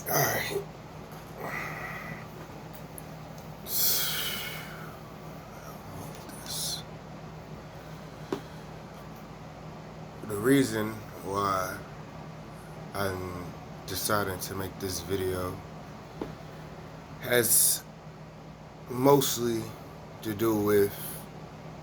Alright. The reason why I'm deciding to make this video has mostly to do with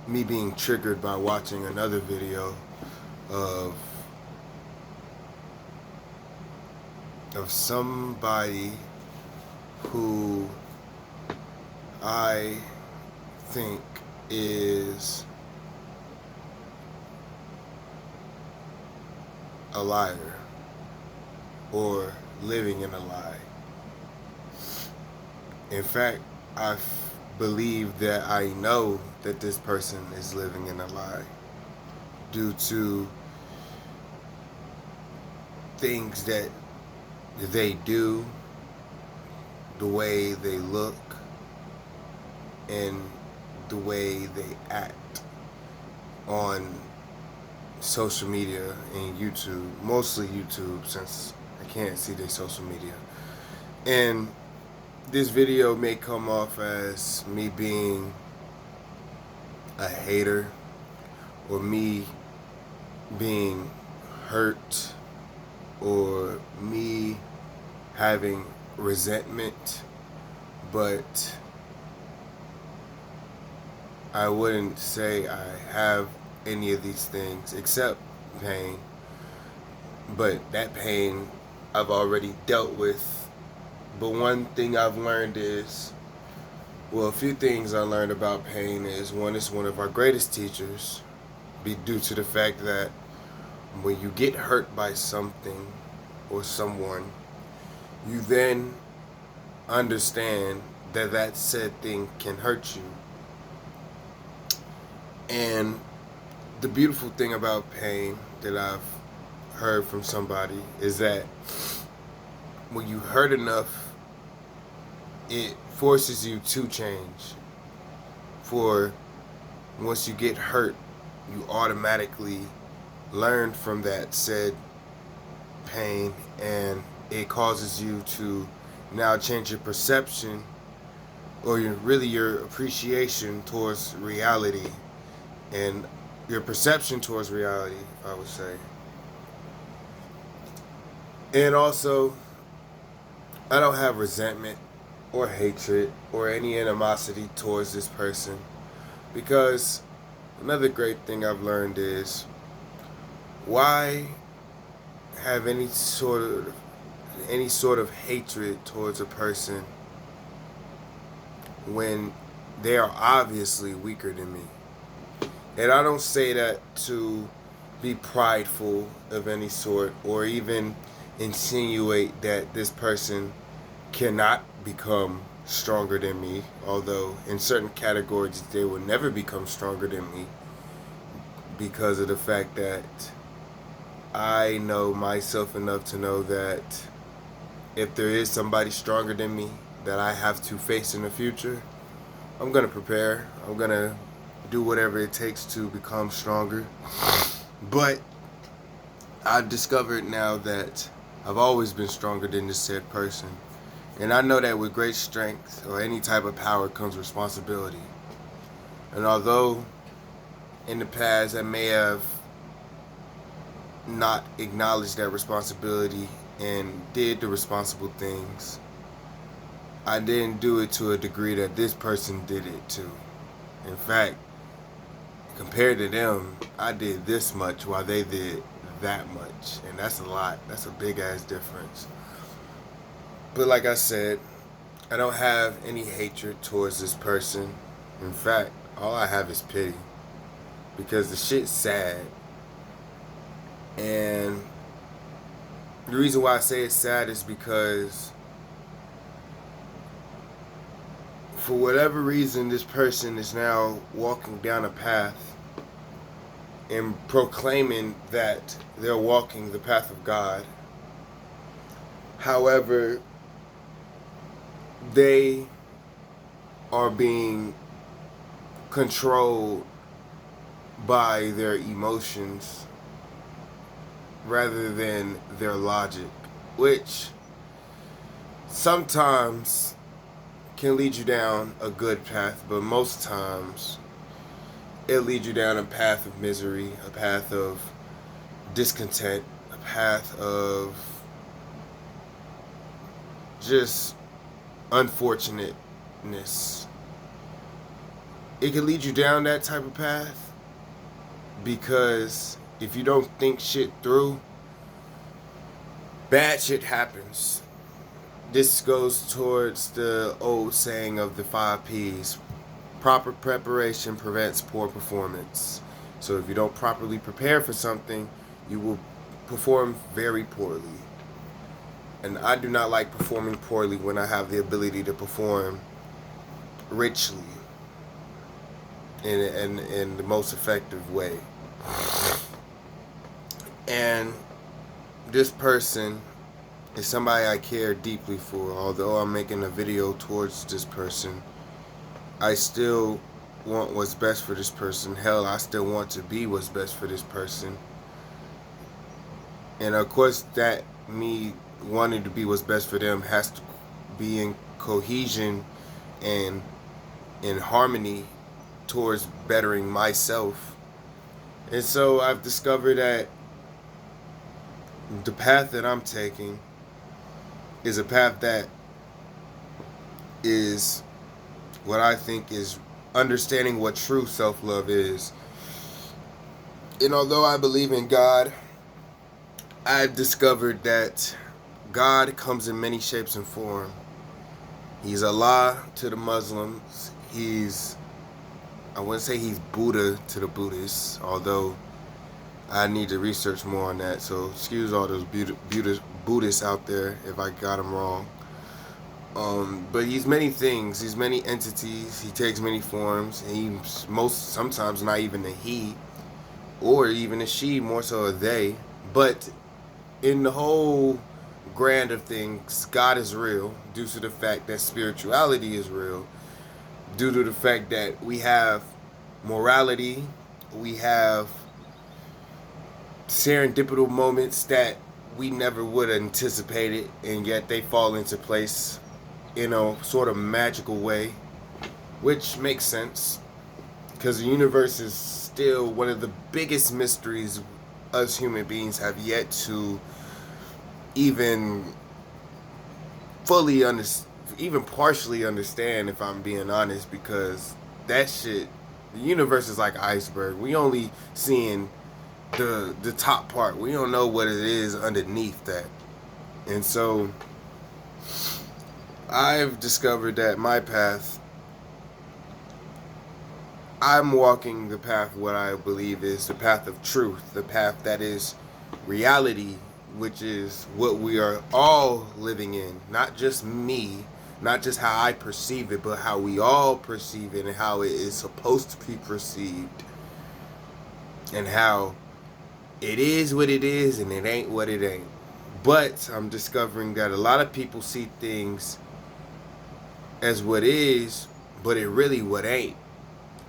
me being triggered by watching another video of somebody who I think is a liar or living in a lie. In fact, I believe that I know that this person is living in a lie due to things that they do, the way they look, and the way they act on social media and YouTube, mostly YouTube since I can't see their social media. And this video may come off as me being a hater or me being hurt or me having resentment, but I wouldn't say I have any of these things except pain. But that pain I've already dealt with. But one thing I've learned is, well, a few things I learned about pain is, one, it's one of our greatest teachers, due to the fact that when you get hurt by something or someone, you then understand that that said thing can hurt you. And the beautiful thing about pain that I've heard from somebody is that when you hurt enough, it forces you to change. For once you get hurt, you automatically learn from that said pain, and it causes you to now change your perception or your appreciation towards reality and your perception towards reality, I would say. And also, I don't have resentment or hatred or any animosity towards this person, because another great thing I've learned is, why have any sort of hatred towards a person when they are obviously weaker than me? And I don't say that to be prideful of any sort or even insinuate that this person cannot become stronger than me, although in certain categories they will never become stronger than me, because of the fact that I know myself enough to know that if there is somebody stronger than me that I have to face in the future, I'm going to prepare. I'm going to do whatever it takes to become stronger. But I've discovered now that I've always been stronger than this said person. And I know that with great strength or any type of power comes responsibility. And although in the past I may have not acknowledged that responsibility and did the responsible things, I didn't do it to a degree that this person did it to. In fact, compared to them, I did this much while they did that much. And that's a lot. That's a big ass difference. But like I said, I don't have any hatred towards this person. In fact, all I have is pity, because the shit's sad. And the reason why I say it's sad is because for whatever reason, this person is now walking down a path and proclaiming that they're walking the path of God. However, they are being controlled by their emotions rather than their logic, which sometimes can lead you down a good path, but most times it leads you down a path of misery, a path of discontent, a path of just unfortunateness. It can lead you down that type of path because if you don't think shit through, bad shit happens. This goes towards the old saying of the 5 P's. Proper preparation prevents poor performance. So if you don't properly prepare for something, you will perform very poorly. And I do not like performing poorly when I have the ability to perform richly in the most effective way. And this person is somebody I care deeply for. Although I'm making a video towards this person, I still want what's best for this person. Hell, I still want to be what's best for this person. And of course, that me wanting to be what's best for them has to be in cohesion and in harmony towards bettering myself. And so I've discovered that the path that I'm taking is a path that is what I think is understanding what true self-love is. And although I believe in God, I've discovered that God comes in many shapes and forms. He's Allah to the Muslims. I wouldn't say he's Buddha to the Buddhists, although I need to research more on that. So excuse all those Buddhists out there if I got them wrong. But he's many things. He's many entities. He takes many forms. And sometimes not even a he, or even a she, more so a they. But in the whole grand of things, God is real due to the fact that spirituality is real, due to the fact that we have morality, we have serendipitous moments that we never would have anticipated, and yet they fall into place in a sort of magical way, which makes sense because the universe is still one of the biggest mysteries us human beings have yet to even fully even partially understand, if I'm being honest, because that shit, the universe is like an iceberg. We only seeing the top part. We don't know what it is underneath that. And so I've discovered that my path, I'm walking the path what I believe is the path of truth, the path that is reality, which is what we are all living in. Not just me, not just how I perceive it, but how we all perceive it and how it is supposed to be perceived. And how it is what it is and it ain't what it ain't. But I'm discovering that a lot of people see things as what is, but it really what ain't.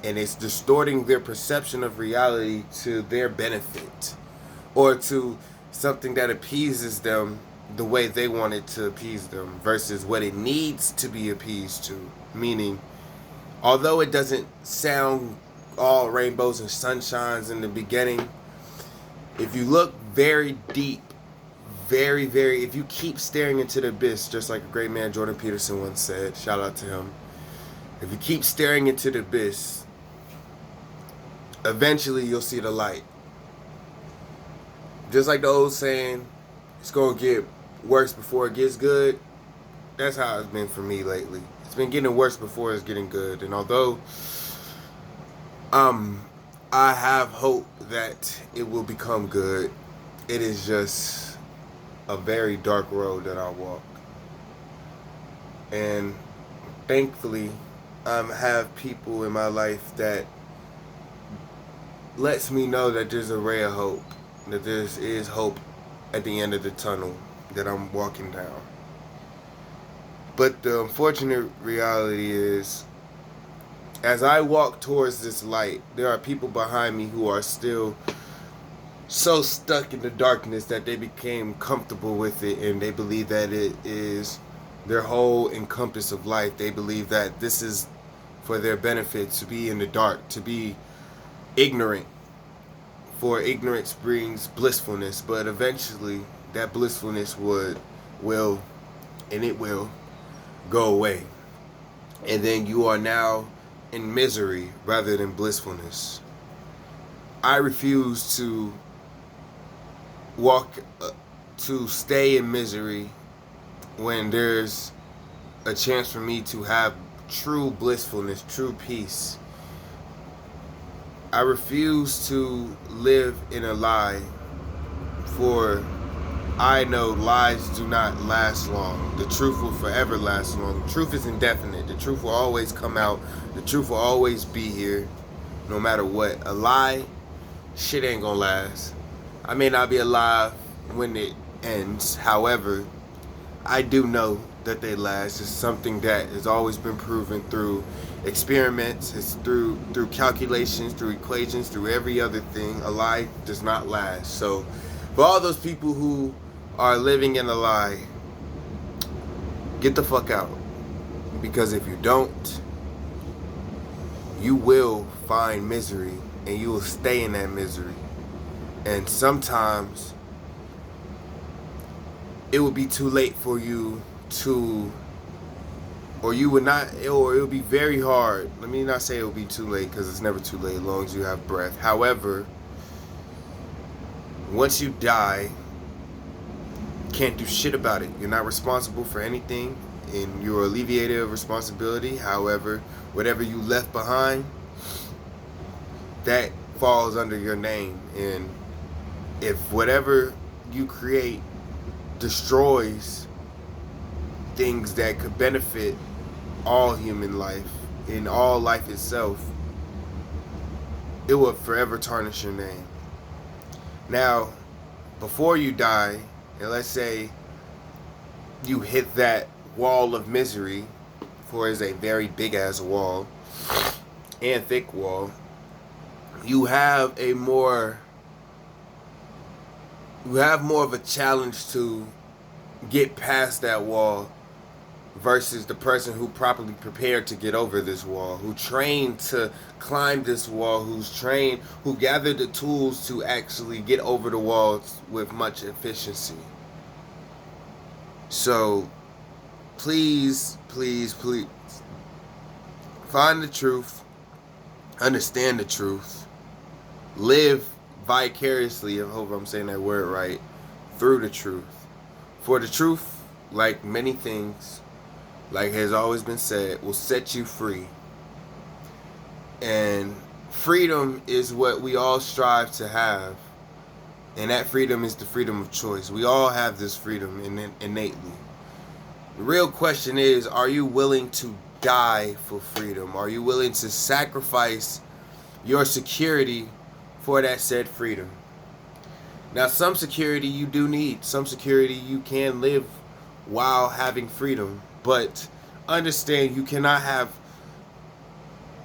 And it's distorting their perception of reality to their benefit, or to something that appeases them the way they want it to appease them versus what it needs to be appeased to. Meaning, although it doesn't sound all rainbows and sunshines in the beginning, if you look very deep, if you keep staring into the abyss, just like a great man Jordan Peterson once said, shout out to him, if you keep staring into the abyss, eventually you'll see the light. Just like the old saying, it's going to get worse before it gets good. That's how it's been for me lately. It's been getting worse before it's getting good. And although I have hope that it will become good, it is just a very dark road that I walk. And thankfully, I have people in my life that lets me know that there's a ray of hope, that there is hope at the end of the tunnel that I'm walking down. But the unfortunate reality is, as I walk towards this light, there are people behind me who are still so stuck in the darkness that they became comfortable with it, and they believe that it is their whole encompass of life. They believe that this is for their benefit, to be in the dark, to be ignorant. For ignorance brings blissfulness, but eventually that blissfulness will and it will go away. And then you are now in misery rather than blissfulness. I refuse to walk to stay in misery when there's a chance for me to have true blissfulness, true peace. I refuse to live in a lie, for I know lies do not last long. The truth will forever last long. The truth is indefinite. The truth will always come out. The truth will always be here, no matter what. A lie, shit ain't gonna last. I may not be alive when it ends. However, I do know that they last. It's something that has always been proven through experiments, it's through calculations, through equations, through every other thing. A lie does not last. So for all those people who are living in a lie, get the fuck out. Because if you don't, you will find misery and you will stay in that misery. And sometimes it will be too late for you to, or you would not, or it would be very hard. Let me not say it will be too late, because it's never too late as long as you have breath. However, once you die, you can't do shit about it. You're not responsible for anything, and you're alleviated of responsibility. However, whatever you left behind, that falls under your name. And if whatever you create destroys things that could benefit all human life and all life itself, it will forever tarnish your name. Now, before you die, and let's say you hit that wall of misery, for it's a very big ass wall and thick wall, you have more of a challenge to get past that wall versus the person who properly prepared to get over this wall, who trained to climb this wall, who gathered the tools to actually get over the walls with much efficiency. So please, please, please find the truth, understand the truth, live vicariously, I hope I'm saying that word right, through the truth. For the truth, like many things, like has always been said, will set you free. And freedom is what we all strive to have. And that freedom is the freedom of choice. We all have this freedom innately. The real question is, are you willing to die for freedom? Are you willing to sacrifice your security for that said freedom? Now, some security you do need. Some security you can live while having freedom. But understand, you cannot have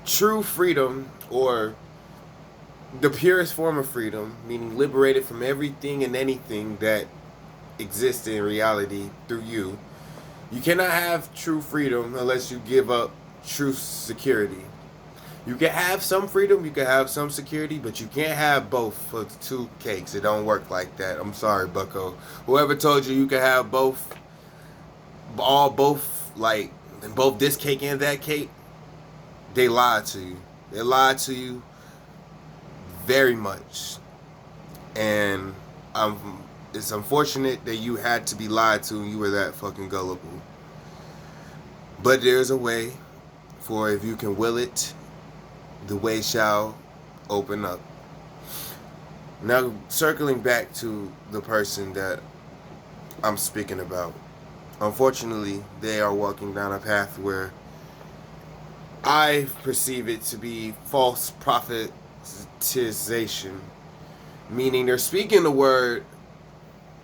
true freedom, or the purest form of freedom, meaning liberated from everything and anything that exists in reality through you. You cannot have true freedom unless you give up true security. You can have some freedom, you can have some security, but you can't have both for two cakes. It don't work like that. I'm sorry, bucko. Whoever told you can have both, like, both this cake and that cake, they lied to you. They lied to you very much. And it's unfortunate that you had to be lied to and you were that fucking gullible. But there's a way, for if you can will it, the way shall open up. Now, circling back to the person that I'm speaking about. Unfortunately, they are walking down a path where I perceive it to be false prophetization. Meaning they're speaking the word,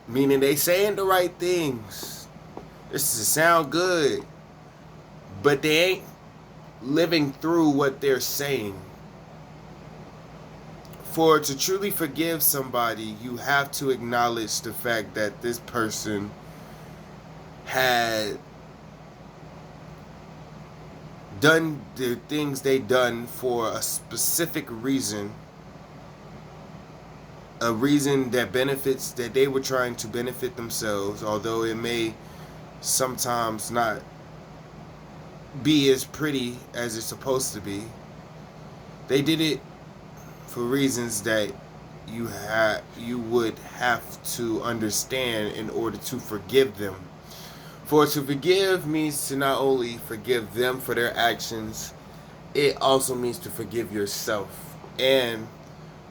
meaning they saying the right things. This is sound good. But they ain't living through what they're saying. For to truly forgive somebody, you have to acknowledge the fact that this person had done the things they done for a specific reason, a reason that benefits, that they were trying to benefit themselves, although it may sometimes not be as pretty as it's supposed to be. They did it for reasons that you would have to understand in order to forgive them. For to forgive means to not only forgive them for their actions, it also means to forgive yourself. And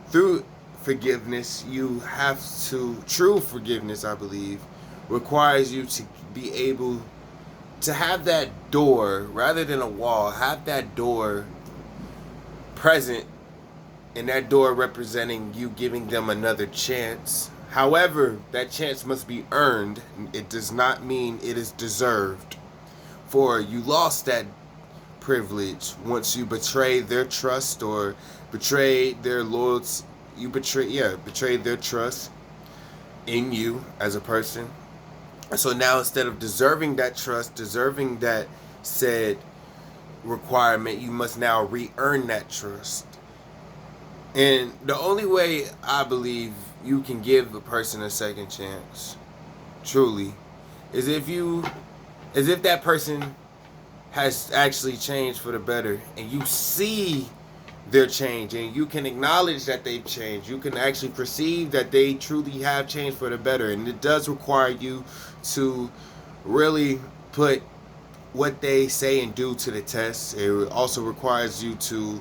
through forgiveness, you have to, true forgiveness, I believe, requires you to be able to have that door, rather than a wall, have that door present, and that door representing you giving them another chance. However, that chance must be earned. It does not mean it is deserved. For you lost that privilege once you betray their trust or betray their loyalty. You betrayed their trust in you as a person. So now, instead of deserving that trust, deserving that said requirement, you must now re-earn that trust. And the only way I believe you can give a person a second chance, truly, is if that person has actually changed for the better, and you see their change, and you can acknowledge that they've changed. You can actually perceive that they truly have changed for the better. And it does require you to really put what they say and do to the test. It also requires you to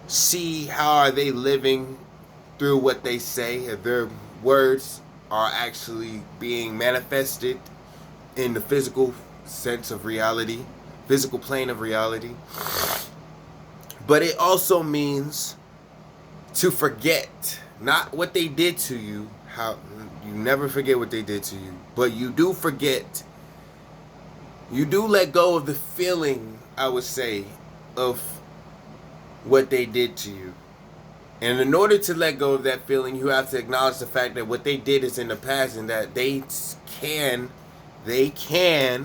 see how are they living through what they say, if their words are actually being manifested in the physical sense of reality, physical plane of reality. But it also means to forget, not what they did to you. How you never forget what they did to you, but you do forget. You do let go of the feeling, I would say, of what they did to you. And in order to let go of that feeling, you have to acknowledge the fact that what they did is in the past, and that they can,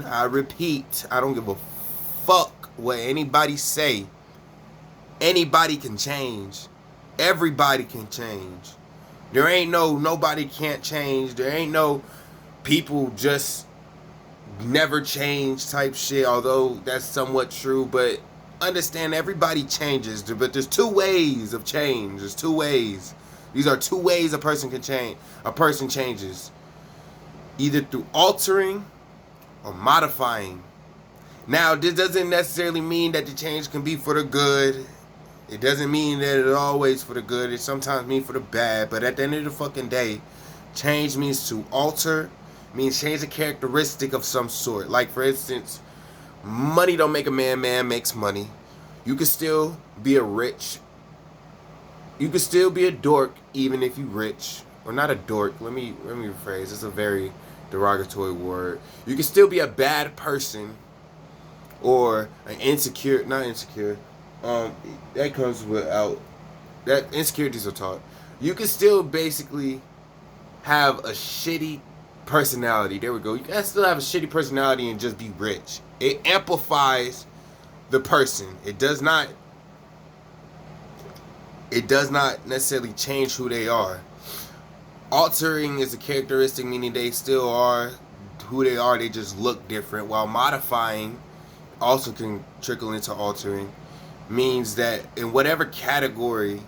I repeat, I don't give a fuck what anybody say. Anybody can change. Everybody can change. There ain't nobody can't change. There ain't no people just never change type shit, although that's somewhat true. But understand, everybody changes. But there's two ways of change. There's two ways. These are two ways a person can change. A person changes. Either through altering or modifying. Now, this doesn't necessarily mean that the change can be for the good. It doesn't mean that it's always for the good. It sometimes means for the bad. But at the end of the fucking day, change means to alter, means change a characteristic of some sort. Like, for instance, money don't make a man, man makes money. You can still be a rich. You can still be a dork even if you rich. Or not a dork. Let me rephrase. It's a very derogatory word. You can still be a bad person. Or an insecure, not insecure. That comes without, that insecurities are taught. You can still basically have a shitty personality. There we go. You can still have a shitty personality and just be rich. It amplifies the person. It does not necessarily change who they are. Altering is a characteristic, meaning they still are who they are. They just look different. While modifying also can trickle into altering. Means that in whatever category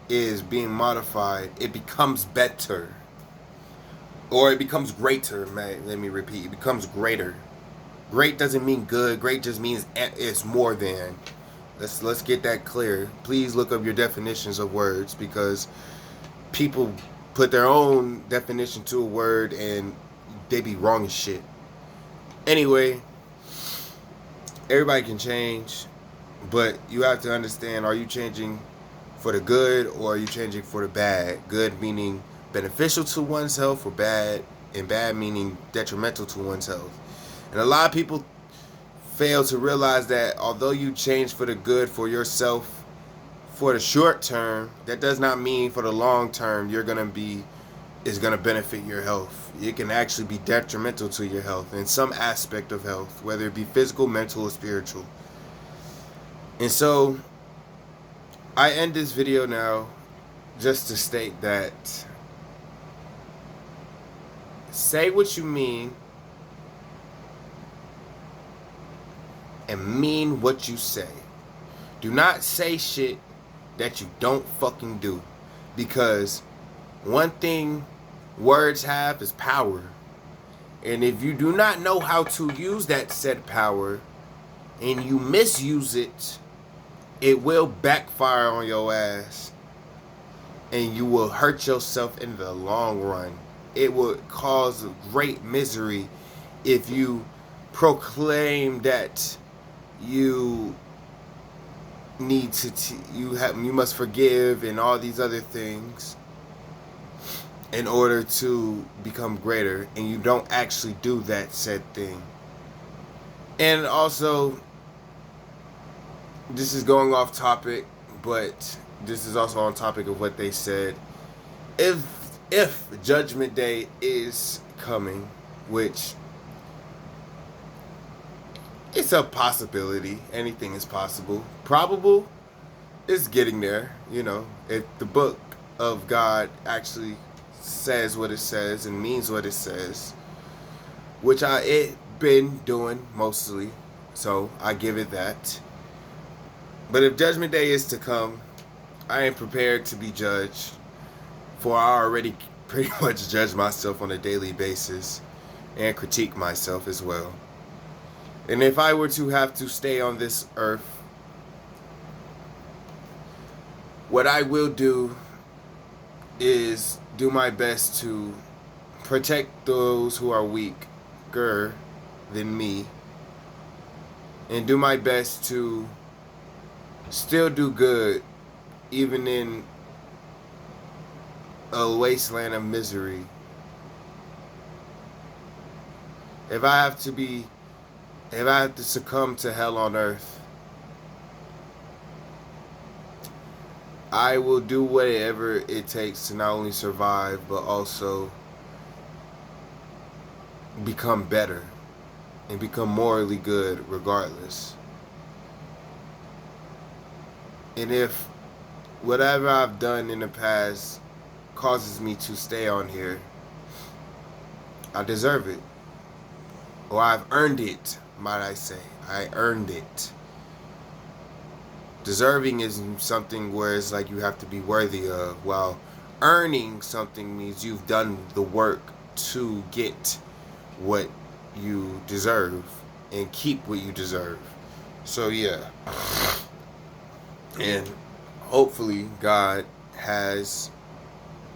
is being modified, it becomes better. Or it becomes greater, man. Let me repeat. It becomes greater. Great doesn't mean good. Great just means it's more than. Let's get that clear. Please look up your definitions of words, because people put their own definition to a word and they be wrong as shit. Anyway, everybody can change. But you have to understand, are you changing for the good or are you changing for the bad? Good meaning beneficial to one's health, or bad, and bad meaning detrimental to one's health. And a lot of people fail to realize that although you change for the good for yourself for the short term, that does not mean for the long term is going to benefit your health. It can actually be detrimental to your health in some aspect of health, whether it be physical, mental, or spiritual. And so I end this video now just to state that say what you mean and mean what you say. Do not say shit that you don't fucking do. Because one thing words have is power. And if you do not know how to use that said power and you misuse it, it will backfire on your ass. And you will hurt yourself in the long run. It would cause great misery if you proclaim that you need to you must forgive and all these other things in order to become greater, and you don't actually do that said thing. And also, this is going off topic, but this is also on topic of what they said. If Judgment Day is coming, which it's a possibility, anything is possible. Probable is getting there, you know. If the book of God actually says what it says and means what it says, which it been doing mostly, so I give it that. But if Judgment Day is to come, I am prepared to be judged, for I already pretty much judge myself on a daily basis and critique myself as well. And if I were to have to stay on this earth, what I will do is do my best to protect those who are weaker than me, and do my best to still do good even in a wasteland of misery. If I have to succumb to hell on earth, I will do whatever it takes to not only survive, but also become better and become morally good regardless. And if whatever I've done in the past causes me to stay on here, I deserve it. Or I've earned it, might I say. I earned it. Deserving is something where it's like you have to be worthy of, while earning something means you've done the work to get what you deserve and keep what you deserve. So yeah. And hopefully God has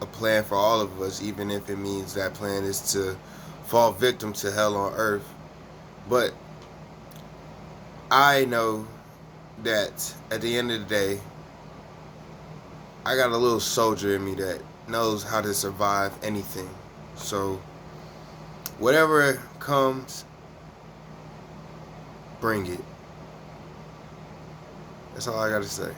a plan for all of us, even if it means that plan is to fall victim to hell on earth. But I know that at the end of the day, I got a little soldier in me that knows how to survive anything. So whatever comes, bring it. That's all I gotta say.